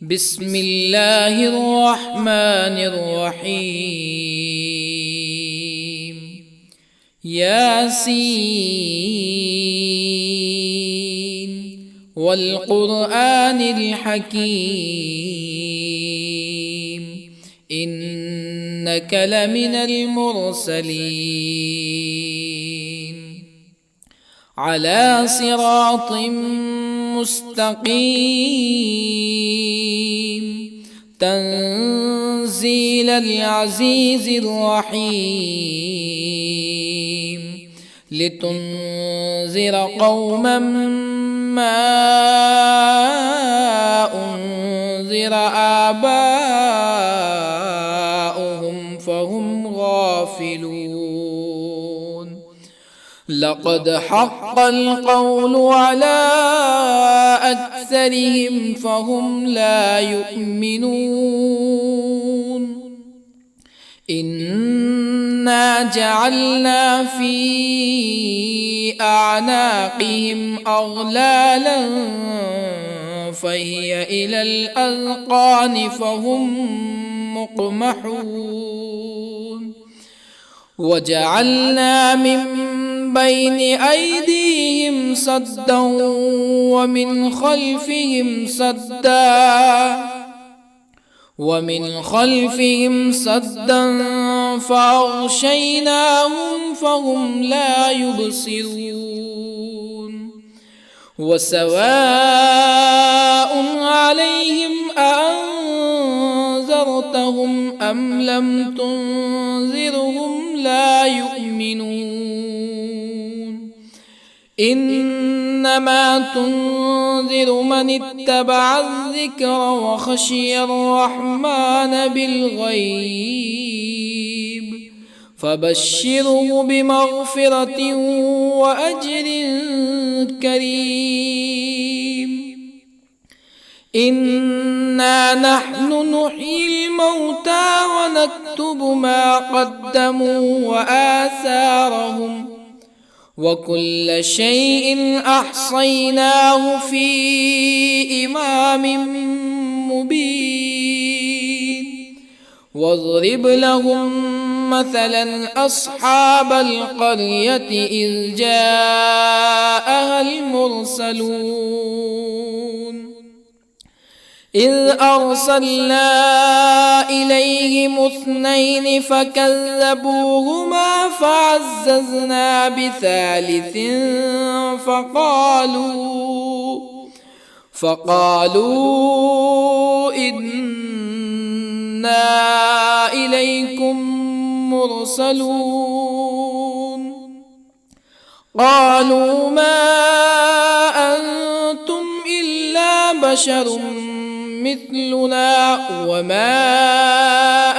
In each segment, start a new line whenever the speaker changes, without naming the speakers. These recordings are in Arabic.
بسم الله الرحمن الرحيم. ياسين والقرآن الحكيم إنك لمن المرسلين على صراط مستقيم تنزيل العزيز الرحيم لتنذر قوما ما أنذر آباؤهم فهم غافلون. لقد حق القول على أكثرهم فهم لا يؤمنون. إنا جعلنا في أعناقهم أغلالا فهي إلى الأذقان فهم مقمحون. وجعلنا من بين أيديهم سدا ومن خلفهم سدا فأغشيناهم فهم لا يبصرون. وسواء عليهم أأنذرتهم أم لم تنذرهم لا يؤمنون. إنما تنذر من اتبع الذكر وخشي الرحمن بالغيب فبشره بمغفرة وأجر كريم. إنا نحن نحيي الموتى ونكتب ما قدموا وآثارهم وكل شيء أحصيناه في إمام مبين. واضرب لهم مثلا أصحاب القرية إذ جاءها المرسلون إذ أرسلنا إليهم اثنين فكذبوهما فعززنا بثالث فقالوا إنا إليكم مرسلون. قالوا ما أنتم إلا بشر مثلنا وما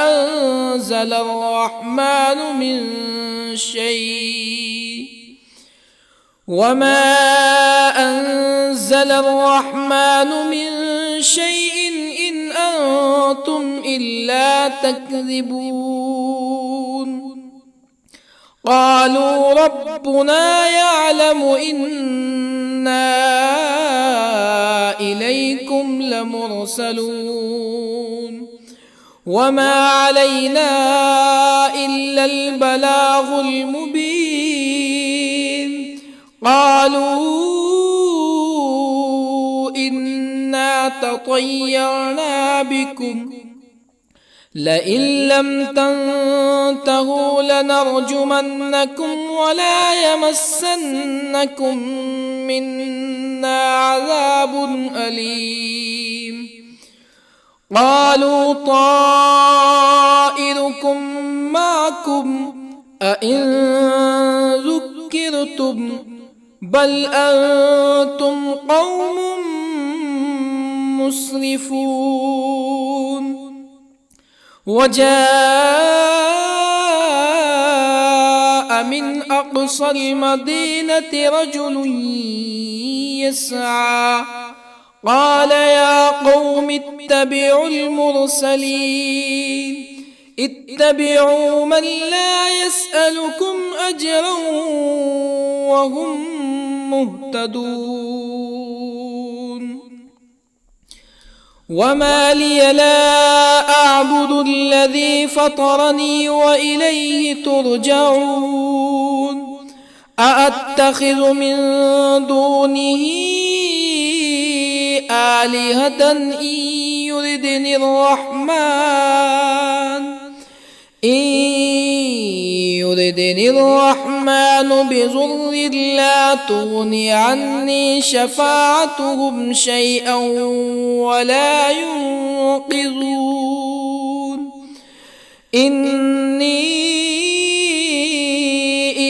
أنزل الرحمن من شيء إن أنتم إلا تكذبون. قالوا ربنا يعلم إنا إليكم لمرسلون وما علينا إلا البلاغ المبين. قالوا إنا تطيرنا بكم لئن لم تنتهوا لنرجمنكم ولا يمسنكم منا عذاب أليم. قالوا طائركم معكم أئن ذكرتم بل أنتم قوم مسرفون. وجاء من أقصى المدينة رجل يسعى قال يا قوم اتبعوا المرسلين اتبعوا من لا يسألكم أجرا وهم مهتدون. وما لي لا أعبد الذي فطرني وإليه ترجعون أأتخذ من دونه آلهة يردني الرحمن بضر لا تغن عني شفاعتهم شيئا ولا ينقذون إني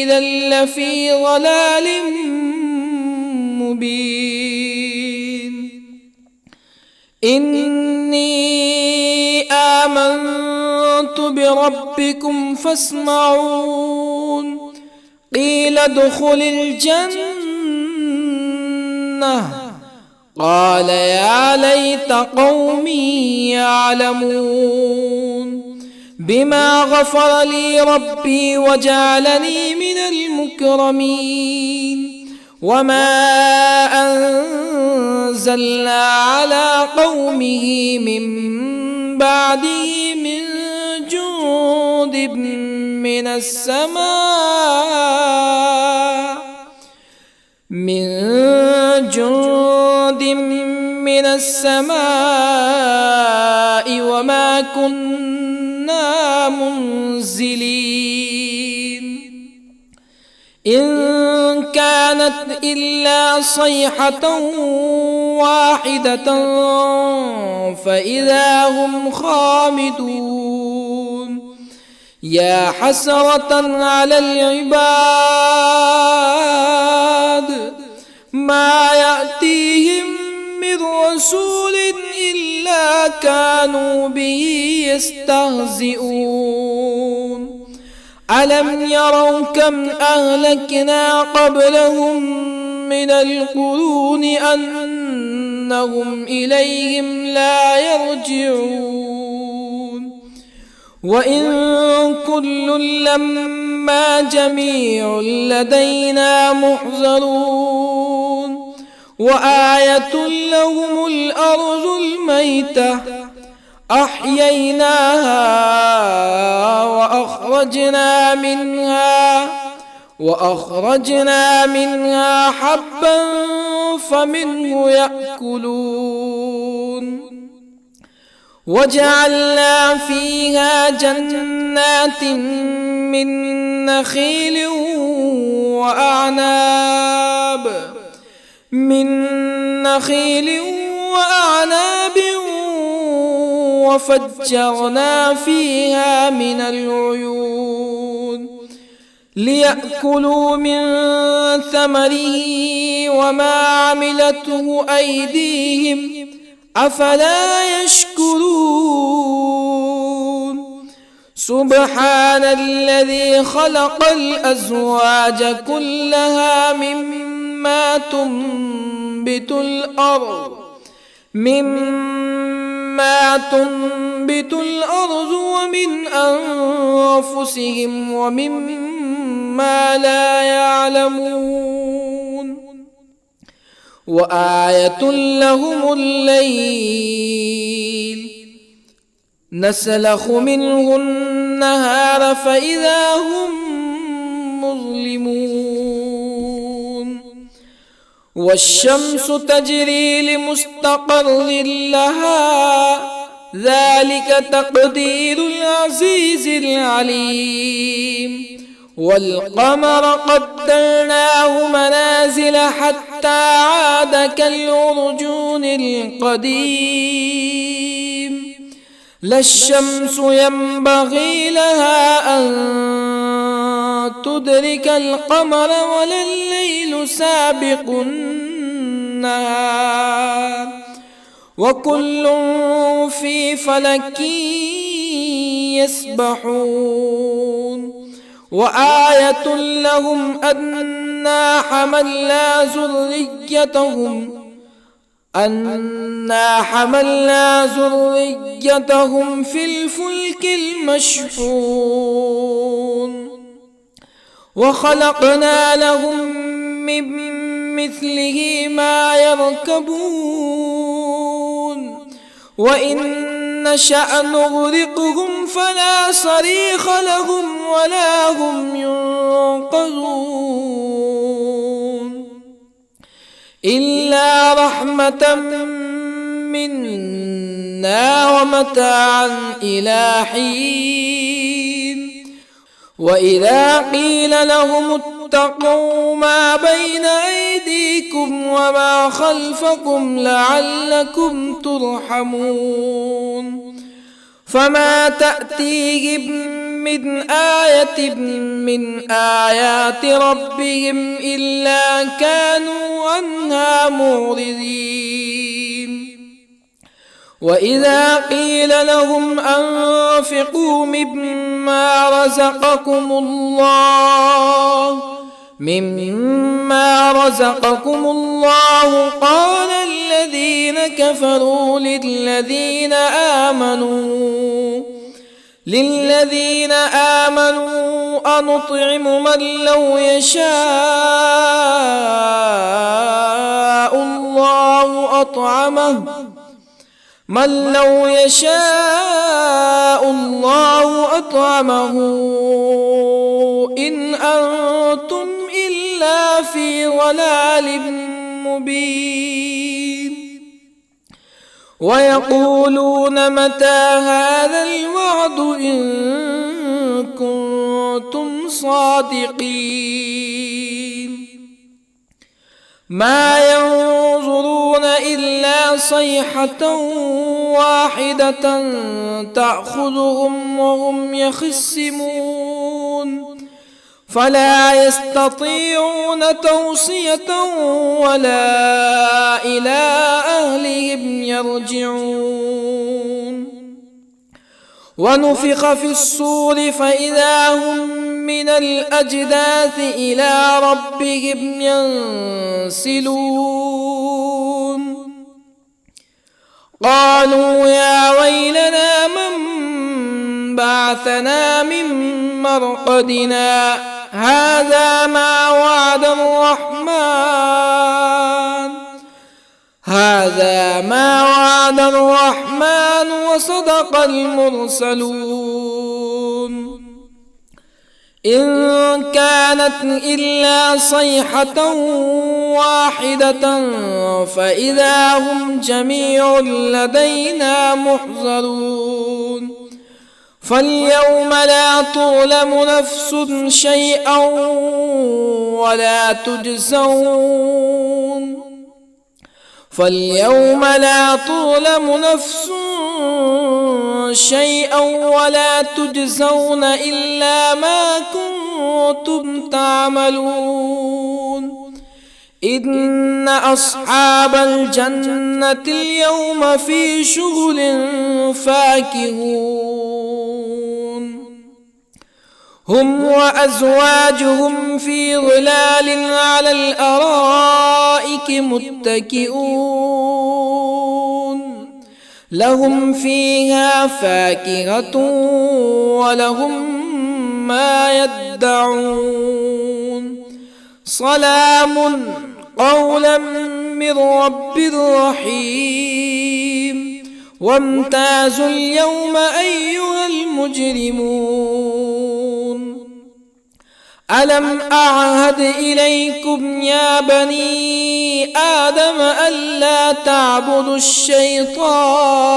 إذا لفي ضلال مبين إني آمنت بربكم فاسمعون قيل ادخل الجنة قال يا ليت قومي يعلمون بما غفر لي ربي وجعلني من المكرمين وما أنزلنا على قومه من بعده من جند من السماء وما كنا منزلين إن كانت إلا صيحة واحدة فإذا هم خامدون يا حسرة على العباد ما يأتيهم من رسول إلا كانوا به يستهزئون ألم يروا كم أهلكنا قبلهم من القرون أنهم إليهم لا يرجعون وإن كل لما جميع لدينا محضرون وآية لهم الأرض الميتة أحييناها وأخرجنا منها حبا فمنه يأكلون وجعلنا فيها جنات من نخيل وأعناب وفجرنا فيها من العيون ليأكلوا من ثمره وما عملته أيديهم أفلا يشكرون سبحان الذي خلق الأزواج كلها مما تنبت الأرض ومن أنفسهم ومما لا يعلمون وآية لهم الليل نسلخ منه النهار فإذا هم مظلمون والشمس تجري لمستقر لها ذلك تقدير العزيز العليم والقمر قدرناه منازل حتى عاد كالعرجون القديم لا الشمس ينبغي لها أن تدرك القمر ولا الليل سابق النهار وكل في فلك يسبحون وآية لهم أنا حملنا ذريتهم في الفلك المشحون وخلقنا لهم من مثله ما يركبون وإن نشأ نغرقهم فلا صريخ لهم ولا هم ينقذون إلا رحمة منا ومتاعا إلى حين وإذا قيل لهم اتقوا ما بين أيديكم وما خلفكم لعلكم ترحمون فما تأتيهم من آية من آيات ربهم إلا كانوا عنها معرضين وإذا قيل لهم أنفقوا مما رزقكم الله قال الذين كفروا للذين آمنوا أنطعم من لو يشاء الله أطعمه إن أنتم إلا في ضلال مبين ويقولون متى هذا الوعد إن كنتم صادقين ما ينظرون إلا صيحة واحدة تأخذهم وهم يخصمون فلا يستطيعون توصية ولا إلى أهلهم يرجعون ونفخ في الصور فإذا هم من الأجداث إلى ربهم ينسلون قالوا يا ويلنا من بعثنا من مرقدنا هذا ما وعد الرحمن وصدق المرسلون إن كانت إلا صيحة واحدة فإذا هم جميع لدينا محضرون فاليوم لا تظلم نفس شيئا ولا تجزون إلا ما كنتم تعملون إن أصحاب الجنة اليوم في شغل فاكهون هم وأزواجهم في ظلال على الأرائك متكئون لهم فيها فاكهة ولهم ما يدعون سلام قولا من رب رحيم وامتازوا اليوم أيها المجرمون ألم أعهد إليكم يا بني آدم ألا تعبدوا الشيطان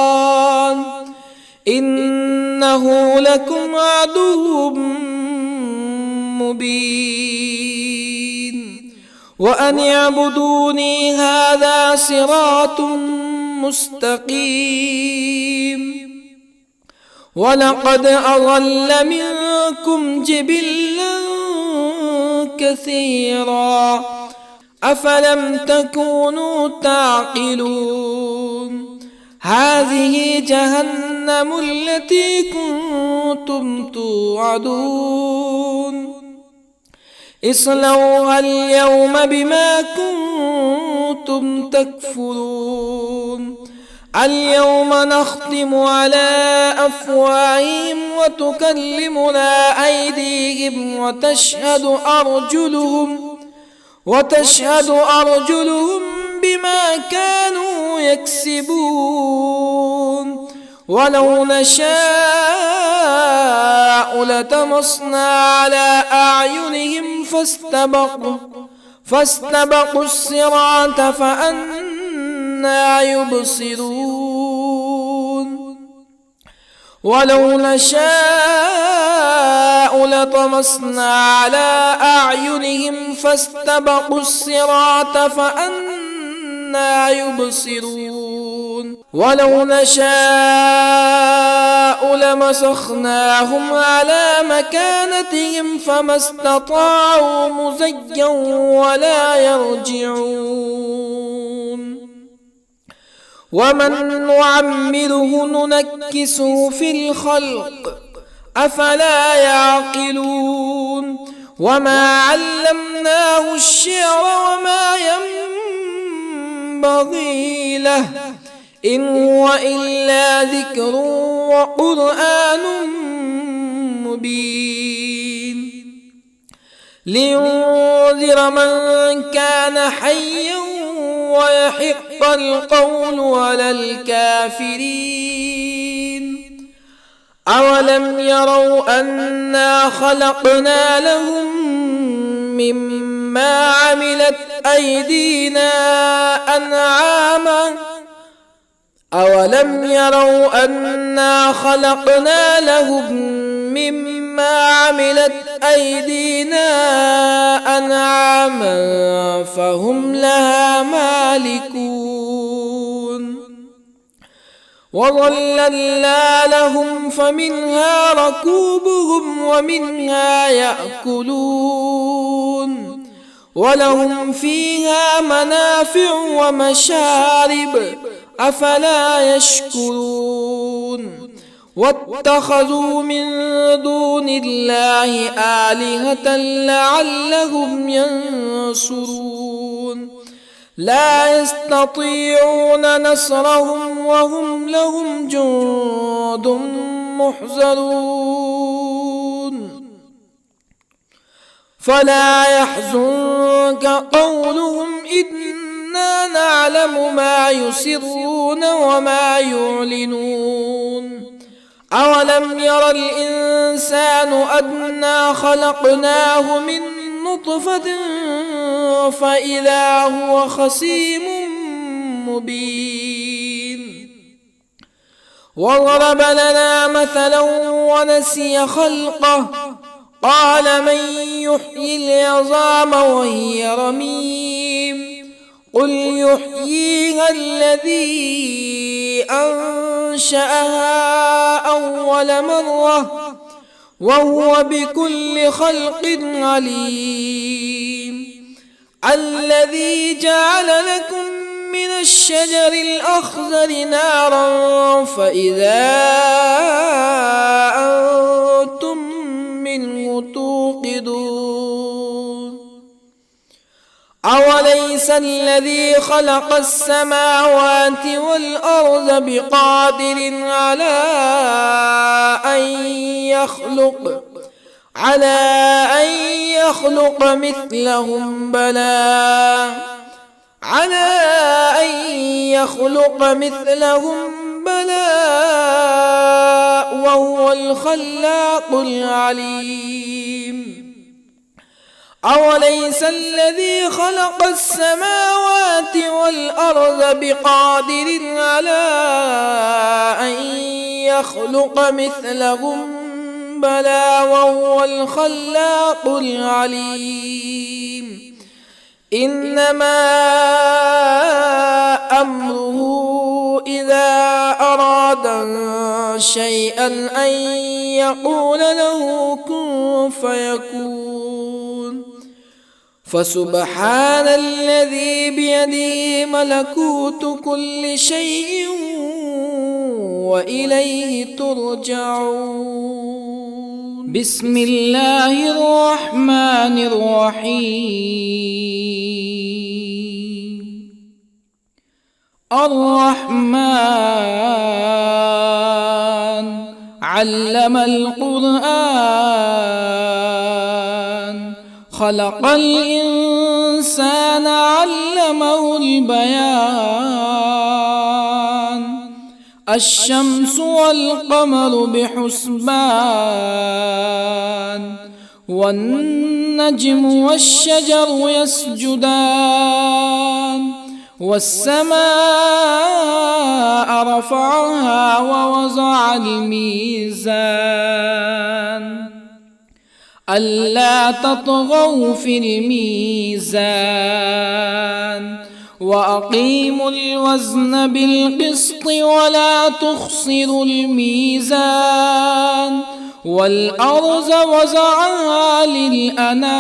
إنه لكم عدو مبين وأن اعبدوني هذا صراط مستقيم ولقد أضل منكم جبلا كثيرا أفلم تكونوا تعقلون هذه جهنم التي كنتم توعدون اصلوها اليوم بما كنتم تكفرون اليوم نختم على أفواههم وتكلمنا أيديهم وتشهد أرجلهم بما كانوا يكسبون ولو نشاء لطمسنا على أعينهم فاستبقوا الصراط فأنى يبصرون ولو نشاء لطمسنا على أعينهم فاستبقوا الصراط فأنى يبصرون ولو نشاء لمسخناهم على مكانتهم فما استطاعوا مزيا ولا يرجعون ومن نعمره ننكسه في الخلق أفلا يعقلون وما علمناه الشعر وما ينبغي له إن هو إلا ذكر وقرآن مبين لينذر من كان حيا ويحق القول على الكافرين أولم يروا أنا خلقنا لهم مما عملت أيدينا أنعاما أولم يروا أنا خلقنا لهم مما عملت أيدينا أنعاما فهم لها مالكون وظللنا لهم فمنها ركوبهم ومنها يأكلون ولهم فيها منافع ومشارب أفلا يشكرون واتخذوا من دون الله آلهة لعلهم ينصرون لا يستطيعون نصرهم وهم لهم جند محضرون فلا يحزنك قولهم إنا نعلم ما يسرون وما يعلنون أولم ير الإنسان أنا خلقناه من نطفة فإذا هو خصيم مبين وضرب لنا مثلا ونسي خلقه قال من يحيي العظام وهي رميم قل يحييها الذي أنشأها أول مرة وهو بكل خلق عليم الذي جعل لكم من الشجر الأخضر نارا فإذا أنتم منه توقدون أوليس الذي خلق السماوات والأرض بقادر على أن يخلق مثلهم بلى وهو الخلاق العليم أوليس الذي خلق السماوات والأرض بقادر على أن يخلق مثلهم بلى وهو الخلاق العليم إنما أمره إذا أراد شيئا أن يقول له كن فيكون فسبحان الذي بيده ملكوت كل شيء وإليه ترجعون بسم الله الرحمن الرحيم الرحمن علم القرآن خلق الإنسان الإنسان علمه البيان الشمس والقمر بحسبان والنجم والشجر يسجدان والسماء رفعها ووضع الميزان ألا تطغوا في الميزان وأقيموا الوزن بالقسط ولا تخسروا الميزان والأرض وضعها للأنام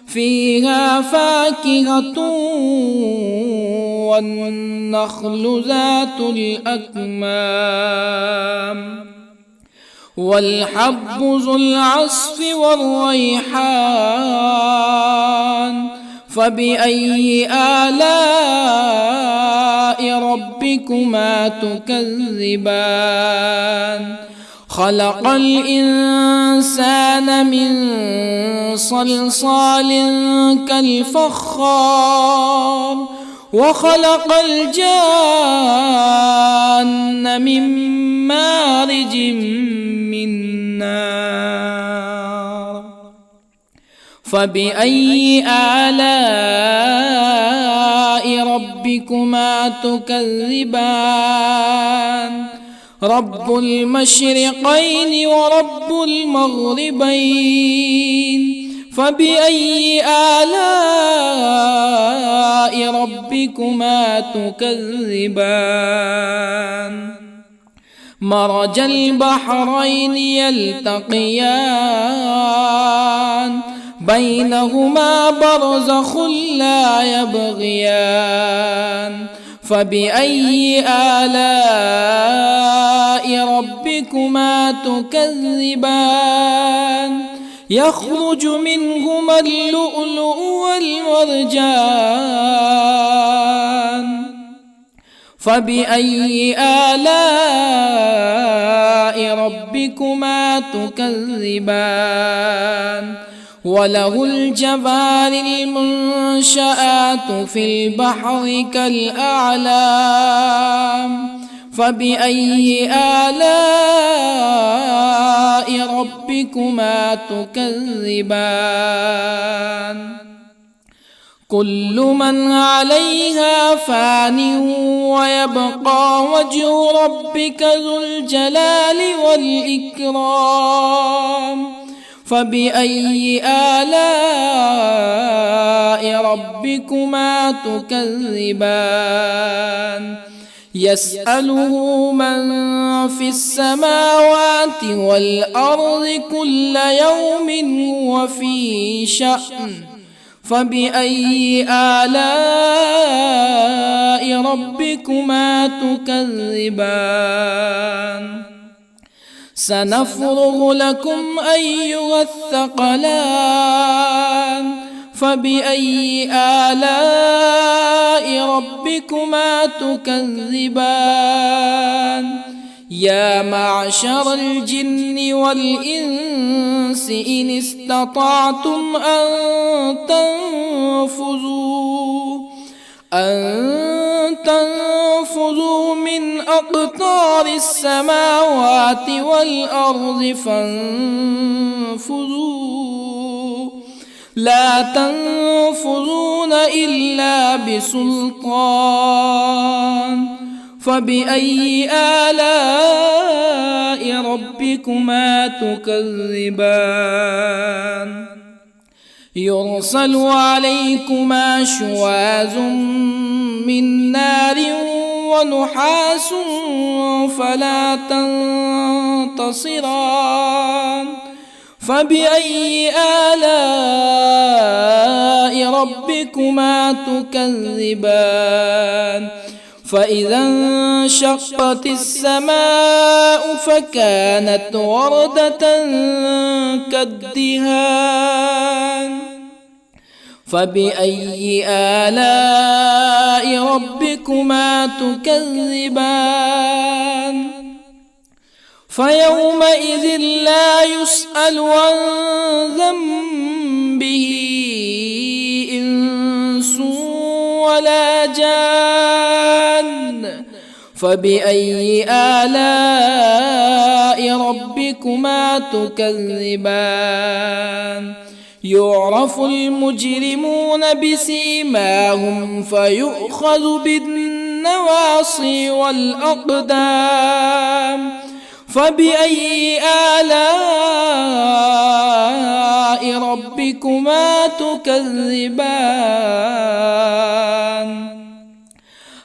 فيها فاكهة والنخل ذات الأكمام والحب ذو العصف والريحان فبأي آلاء ربكما تكذبان خلق الإنسان من صلصال كالفخار وخلق الجان من مارج من نار فبأي آلاء ربكما تكذبان رب المشرقين ورب المغربين فبأي آلاء ربكما تكذبان مرج البحرين يلتقيان بينهما برزخ لا يبغيان فبأي آلاء ربكما تكذبان يخرج منهما اللؤلؤ والمرجان فبأي آلاء ربكما تكذبان وله الجوار المنشآت في البحر كالأعلام فبأي آلاء ربكما تكذبان كل من عليها فان ويبقى وجه ربك ذو الجلال والإكرام فبأي آلاء ربكما تكذبان يسأله من في السماوات والأرض كل يوم هو في شأن فبأي آلاء ربكما تكذبان سنفرغ لكم أيها الثقلان فبأي آلاء ربكما تكذبان يا معشر الجن والإنس إن استطعتم أن تنفذوا من أقطار السماوات والأرض فانفذوا لا تنفذون إلا بسلطان فبأي آلاء ربكما تكذبان يرسل عليكما شواظ من نار ونحاس فلا تنتصران فبأي آلاء ربكما تكذبان فإذا انشقت السماء فكانت وردة كالدهان فبأي آلاء ربكما تكذبان فيومئذ لا يسأل عن ذنبه ولا جان فبأي آلاء ربكما تكذبان يعرف المجرمون بسيماهم فيؤخذ بالنواصي والأقدام فبأي آلاء ربكما تكذبان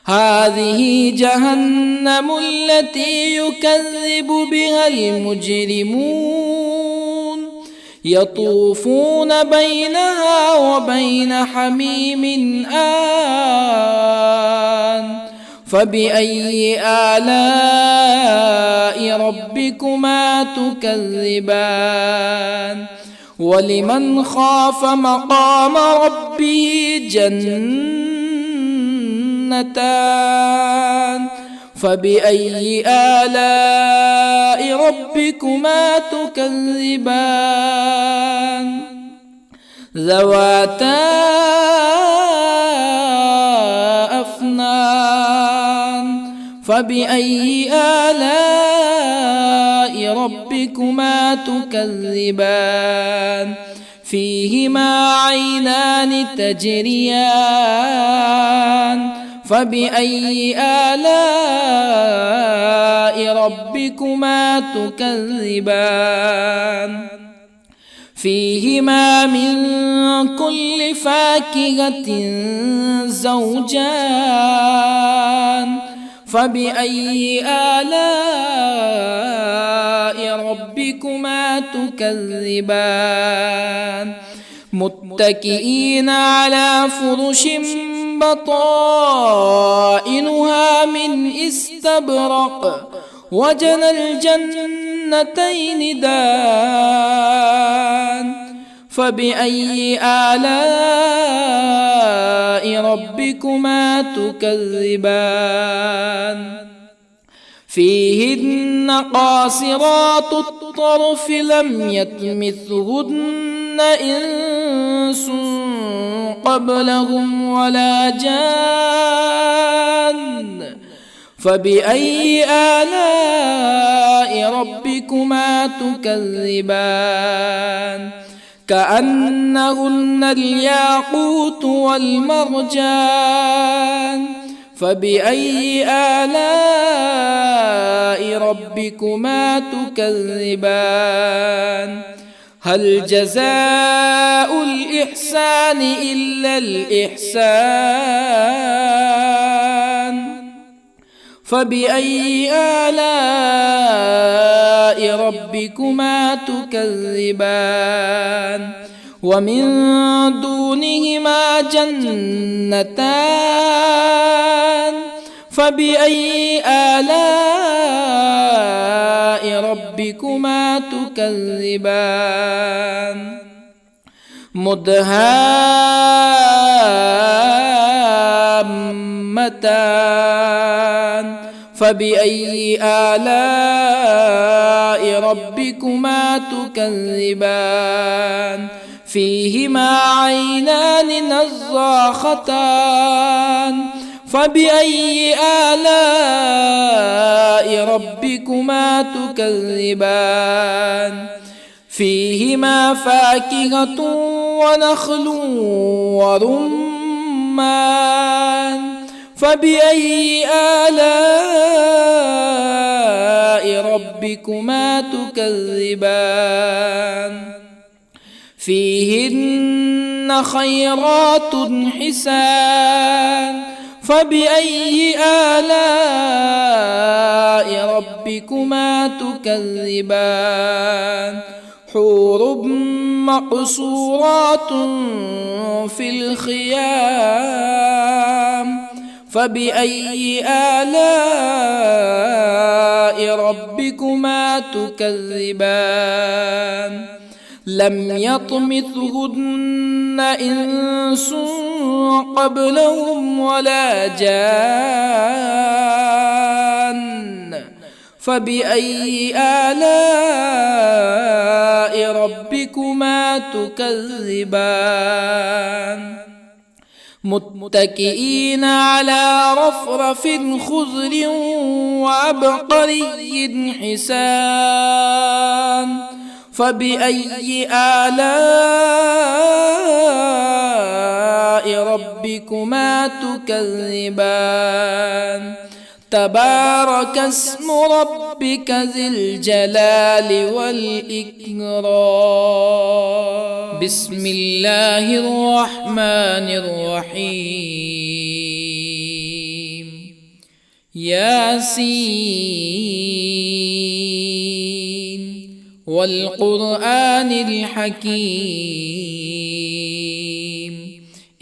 هذه جهنم التي يكذب بها المجرمون يطوفون بينها وبين حميم آن فبأي آلاء ربكما تكذبان ولمن خاف مقام ربه جنتان فبأي آلاء ربكما تكذبان ذواتا أفنان فبأي آلاء ربكما تكذبان فيهما عينان تجريان فبأي آلاء ربكما تكذبان فيهما من كل فاكهة زوجان فبأي آلاء ربكما تكذبان متكئين على فرش بطائنها من استبرق وجنى الجنتين دان فبأي آلاء ربكما تكذبان فيهن قاصرات الطرف لم يطمثهن إنس قبلهم ولا جان فبأي آلاء ربكما تكذبان كأنهن الياقوت والمرجان فبأي آلاء ربكما تكذبان هل جزاء الإحسان إلا الإحسان فبأي آلاء ربكما تكذبان ومن دونهما جنتان فبأي آلاء ربكما تكذبان مدهامتان فبأي آلاء ربكما تكذبان فيهما عينان نضاختان فبأي آلاء ربكما تكذبان فيهما فاكهة ونخل ورمان فبأي آلاء ربكما تكذبان فيهن خيرات حسان فبأي آلاء ربكما تكذبان حور مقصورات في الخيام فبأي آلاء ربكما تكذبان لم يطمثهن إنس قبلهم ولا جان فبأي آلاء ربكما تكذبان متكئين على رفرف خضر وعبقري حسان فبأي آلاء ربكما تكذبان تبارك اسم ربك ذي الجلال والإكرام بسم الله الرحمن الرحيم ياسين والقرآن الحكيم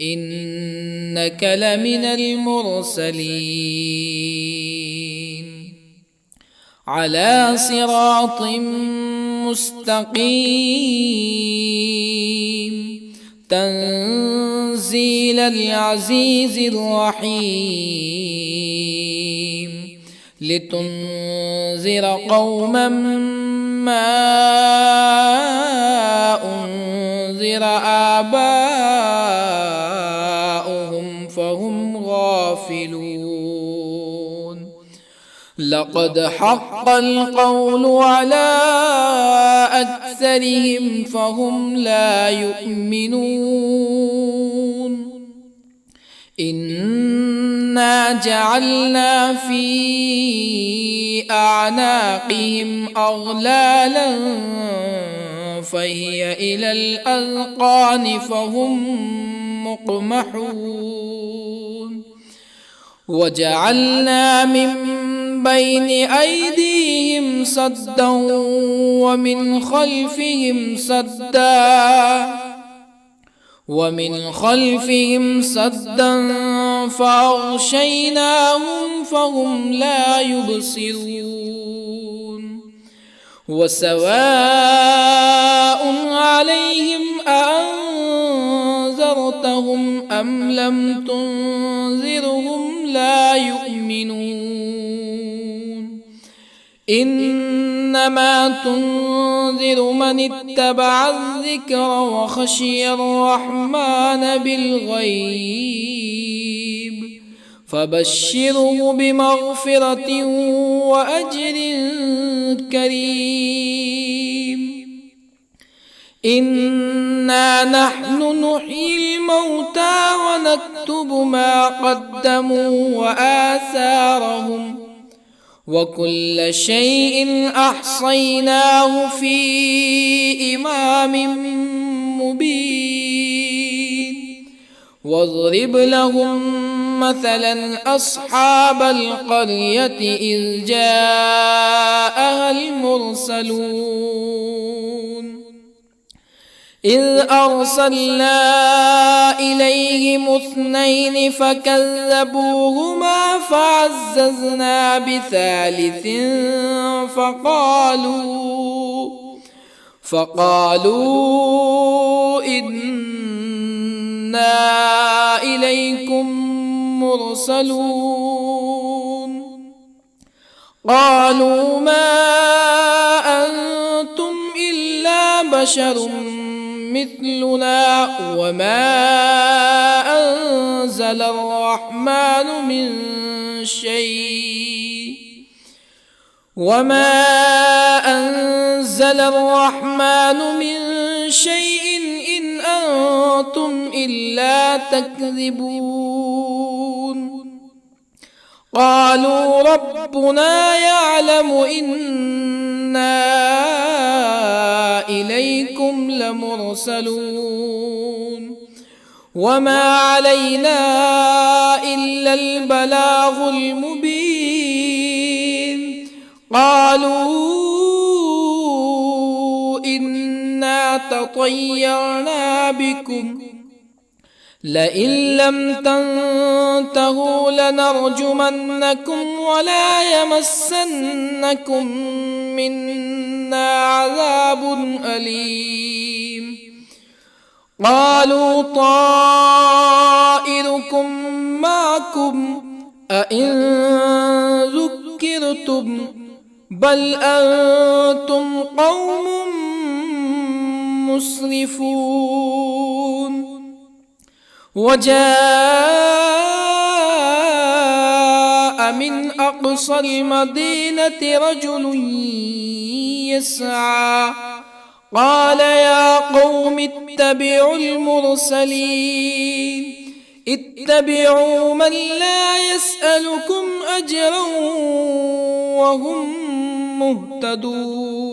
إنك لمن المرسلين على صراط مستقيم تنزيل العزيز الرحيم لتنذر قوما ما أنذر آباؤهم فهم غافلون لقد حق القول على أكثرهم فهم لا يؤمنون إنا جعلنا في أعناقهم أغلالا فهي إلى الأذقان فهم مقمحون وجعلنا من بين أيديهم سدا ومن خلفهم سدا فأغشيناهم فهم لا يبصرون وسواء عليهم أأنذرتهم أم لم تنذرهم لا يؤمنون إنما تنذر من اتبع الذكر وخشي الرحمن بالغيب فبشره بمغفرة وأجر كريم إنا نحن نحيي الموتى ونكتب ما قدموا وآثارهم وكل شيء أحصيناه في إمام مبين واضرب لهم مثلا أصحاب القرية إذ جاءها المرسلون إذ أرسلنا إليهم اثنين فكذبوهما فعززنا بثالث فقالوا إنا إليكم مرسلون قالوا ما أنتم إلا بشر مثلنا وما أنزل الرحمن من شيء إن أنتم إلا تكذبون قالوا ربنا يعلم إنا إليكم لمرسلون وما علينا إلا البلاغ المبين قالوا إنا تطيرنا بكم لئن لم تنتهوا لنرجمنكم ولا يمسنكم منا عذاب أليم قالوا طائركم معكم أئن ذكرتم بل أنتم قوم مسرفون وجاء من أقصى المدينة رجل يسعى قال يا قوم اتبعوا المرسلين اتبعوا من لا يسألكم أجرا وهم مهتدون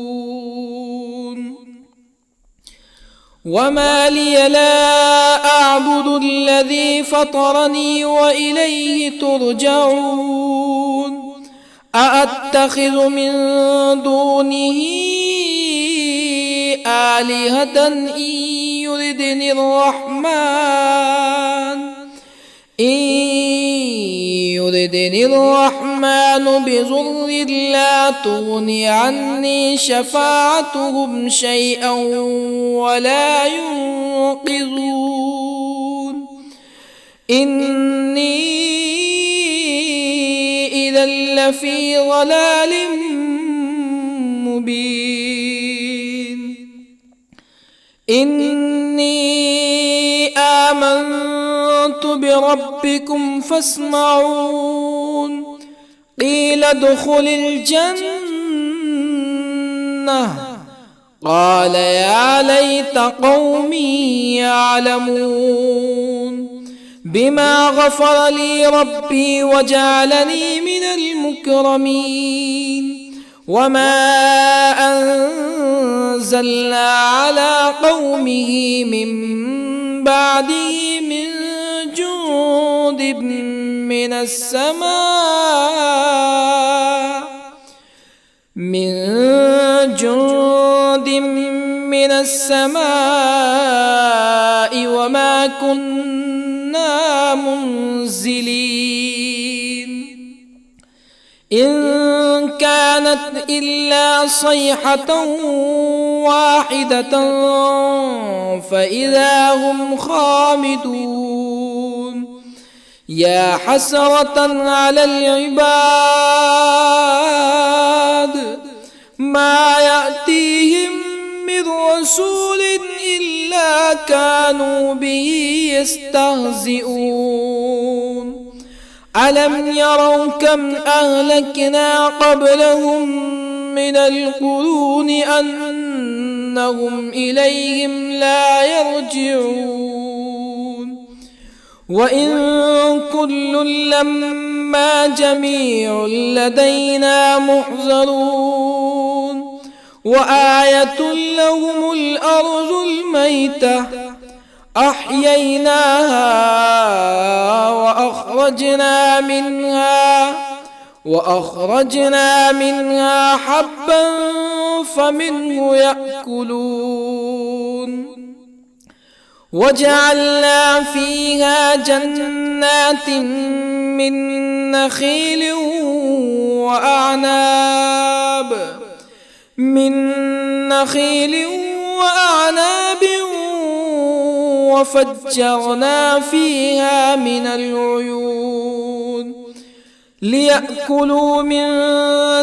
وما لي لا أعبد الذي فطرني وإليه ترجعون أأتخذ من دونه آلهة إن يردني الرحمن بضر لا تغني عني شفاعتهم شيئا ولا ينقذون إني إذا لفي ضلال مبين إني آمنت بربكم فاسمعون قيل ادخل الجنة قال يا ليت قومي يعلمون بما غفر لي ربي وجعلني من المكرمين وما أنزلنا على قومه من بعده من جند من السماء وما كنا منزلين إن كانت إلا صيحة واحدة فإذا هم خامدون يا حسرة على العباد ما يأتيهم من رسول إلا كانوا به يستهزئون ألم يروا كم أهلكنا قبلهم من القرون أنهم إليهم لا يرجعون وإن كل لما جميع لدينا محضرون وآية لهم الأرض الميتة أحييناها وأخرجنا منها حبا فمنه يأكلون وجعلنا فيها جنات من نخيل وأعناب وفجرنا فيها من العيون ليأكلوا من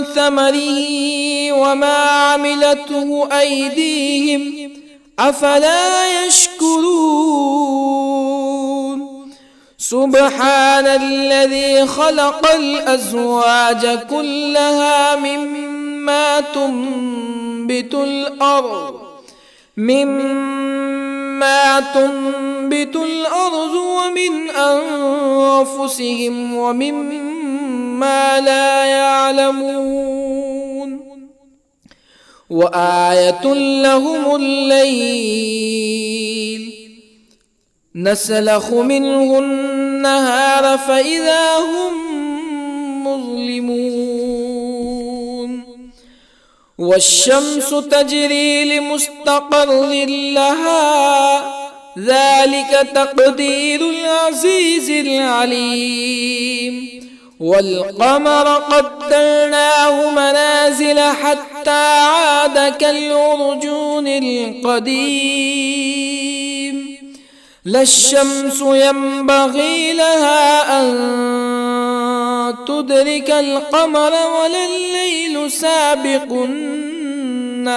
ثمره وما عملته أيديهم أفلا يشكرون سبحان الذي خلق الأزواج كلها مما تنبت الأرض ومن أنفسهم ومما لا يعلمون وآية لهم الليل نسلخ منه النهار فإذا هم مظلمون والشمس تجري لمستقر لها ذلك تقدير العزيز العليم والقمر قدرناه منازل حتى عاد كالعرجون القديم لا الشمس ينبغي لها أن تدرك القمر ولا الليل سابق النهار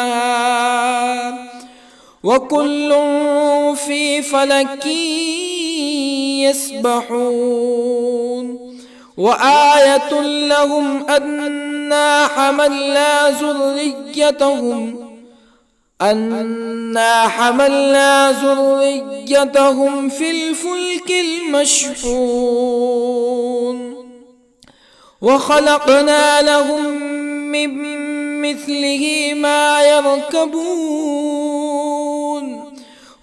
وكل في فلك يسبحون وآية لهم أنا حملنا ذريتهم في الفلك المشحون وخلقنا لهم من مثله ما يركبون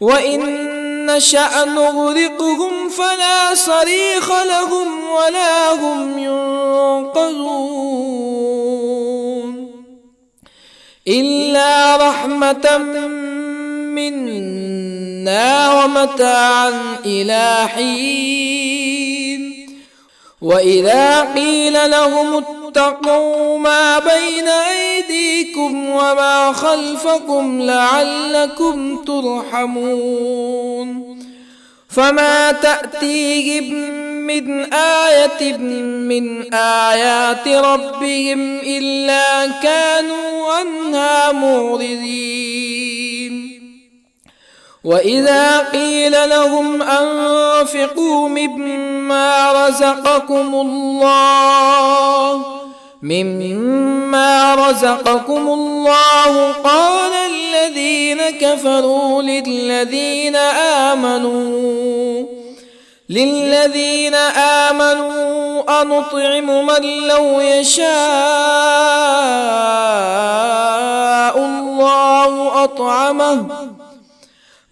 وإن نشأ نغرقهم فلا صريخ لهم ولا هم ينقذون إلا رحمة منا ومتاعا إلى حين وإذا قيل لهم اتقوا ما بين أيديكم وما خلفكم لعلكم ترحمون فما تأتيهم من آية من آيات ربهم إلا كانوا عنها معرضين وإذا قيل لهم أنفقوا مما رزقكم الله قال الذين كفروا للذين آمنوا أنطعم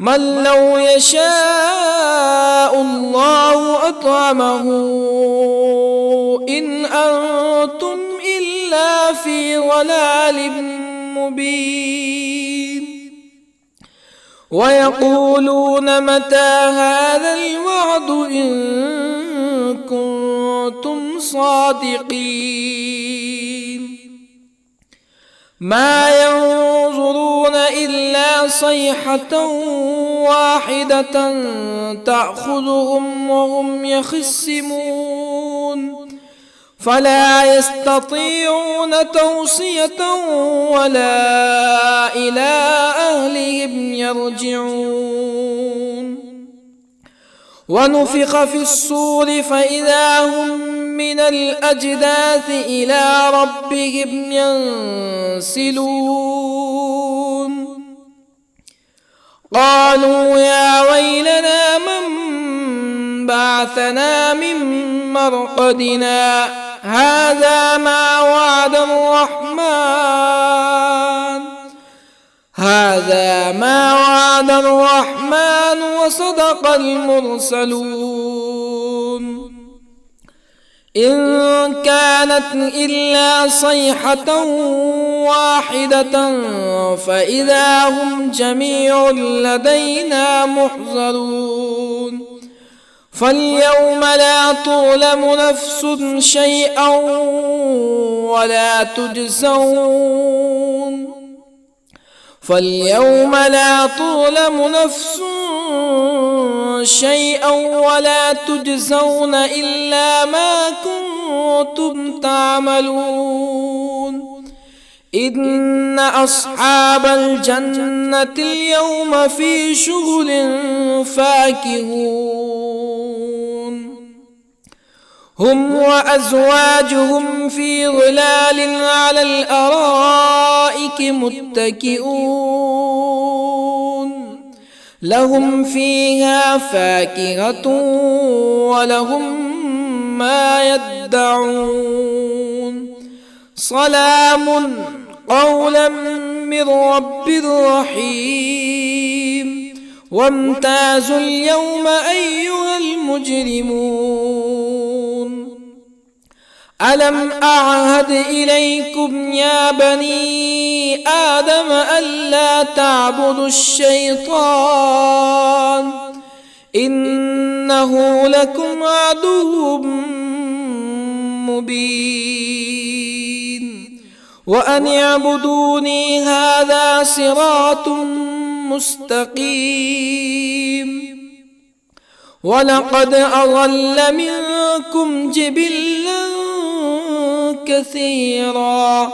من لو يشاء الله أطعمه إن أنتم إلا في ضلال مبين ويقولون متى هذا الوعد إن كنتم صادقين ما ينظرون إلا صيحة واحدة تأخذهم وهم يخصمون فلا يستطيعون توصية ولا إلى أهلهم يرجعون ونفخ في الصور فإذا هم من الأجداث إلى ربهم ينسلون قالوا يا ويلنا من بعثنا من مرقدنا هذا ما وعد الرحمن وصدق المرسلون إن كانت إلا صيحة واحدة فإذا هم جميع لدينا محضرون فاليوم لا تظلم نفس شيئا ولا تجزون إلا ما كنتم تعملون إن أصحاب الجنة اليوم في شغل فاكهون هم وأزواجهم في ظلال على الأرائك متكئون لهم فيها فاكهة ولهم ما يدعون سلام قولا من رب رحيم وامتازوا اليوم أيها المجرمون ألم أعهد إليكم يا بني آدم ألا تعبدوا الشيطان إنه لكم عدو مبين وأن اعبدوني هذا صراط مستقيم ولقد أضل منكم جبلا كثيرا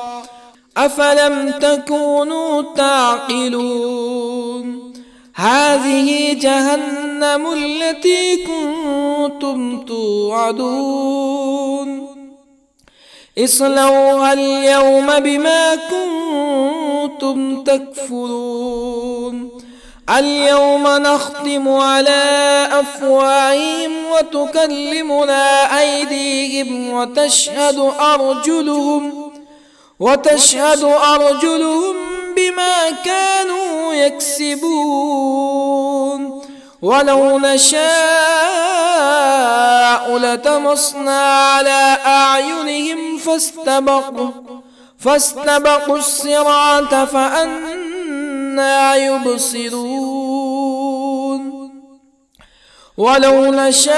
أفلم تكونوا تعقلون هذه جهنم التي كنتم توعدون اصلوها اليوم بما كنتم تكفرون اليوم نختم على أفواههم وتكلمنا أيديهم وتشهد أرجلهم بما كانوا يكسبون ولو نشاء لطمسنا على أعينهم فاستبقوا الصراط فأنى يبصرون ولو نشاء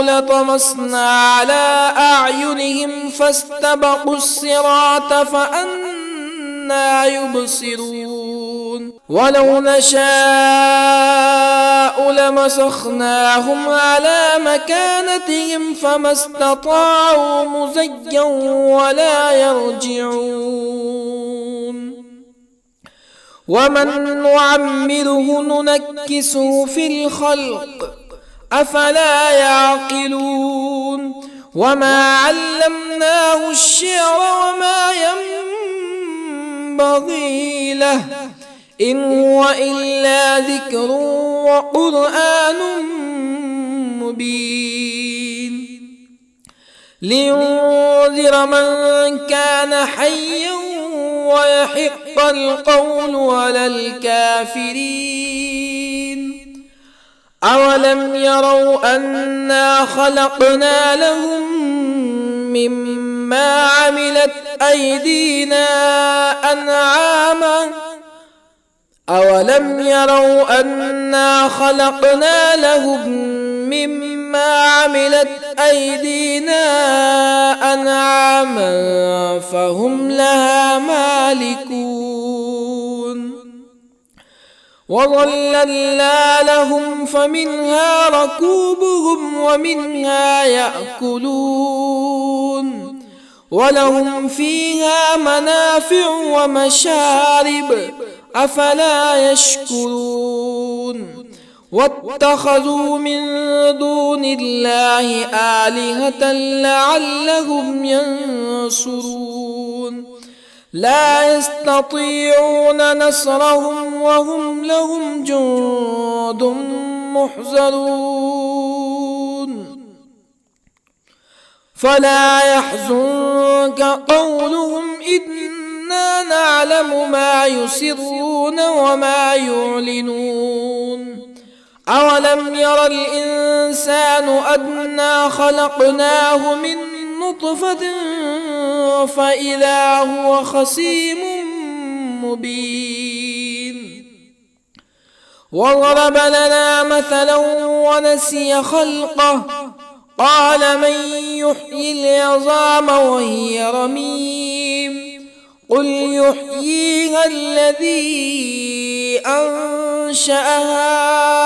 لطمسنا على أعينهم فاستبقوا الصراط فأنى يبصرون ولو نشاء لمسخناهم على مكانتهم فما استطاعوا مزيا ولا يرجعون ومن نعمره ننكسه في الخلق أفلا يعقلون وما علمناه الشعر وما ينبغي له إن هو إلا ذكر وقرآن مبين لينذر من كان حيا ويحق القول على الكافرين أولم يروا أنا خلقنا لهم مما عملت أيدينا أنعاما أولم يروا أنا خلقنا لهم مما عملت أيدينا أنعاما فهم لها مالكون وظللنا لهم فمنها ركوبهم ومنها يأكلون ولهم فيها منافع ومشارب أفلا يشكرون واتخذوا من دون الله آلهة لعلهم ينصرون لا يستطيعون نصرهم وهم لهم جند محضرون فلا يحزنك قولهم إنا نعلم ما يسرون وما يعلنون أولم ير الإنسان أنا خلقناه من نطفة فإذا هو خصيم مبين وضرب لنا مثلا ونسي خلقه قال من يحيي العظام وهي رميم قل يحييها الذي أنشأها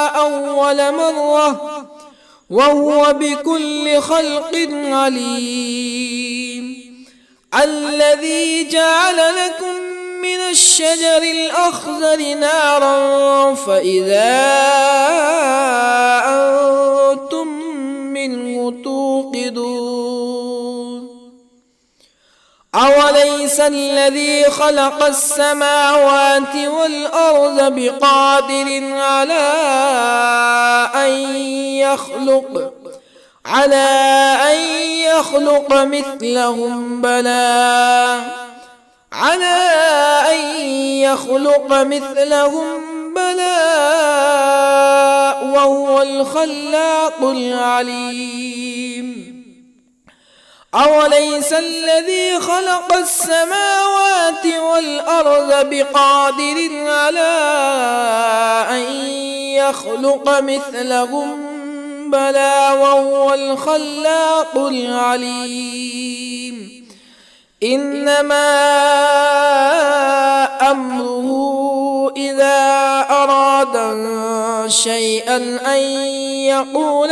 أول مرة وهو بكل خلق عليم الذي جعل لكم من الشجر الأخضر نارا فإذا أنتم منه توقدون أوليس الذي خلق السماوات والأرض بقادر على أن يخلق مثلهم بلى وهو الخلاق العليم أوليس الذي خلق السماوات والأرض بقادر على أن يخلق مثلهم بلى وهو الخلاق العليم إنما أمره إذا أراد شيئا أن يقول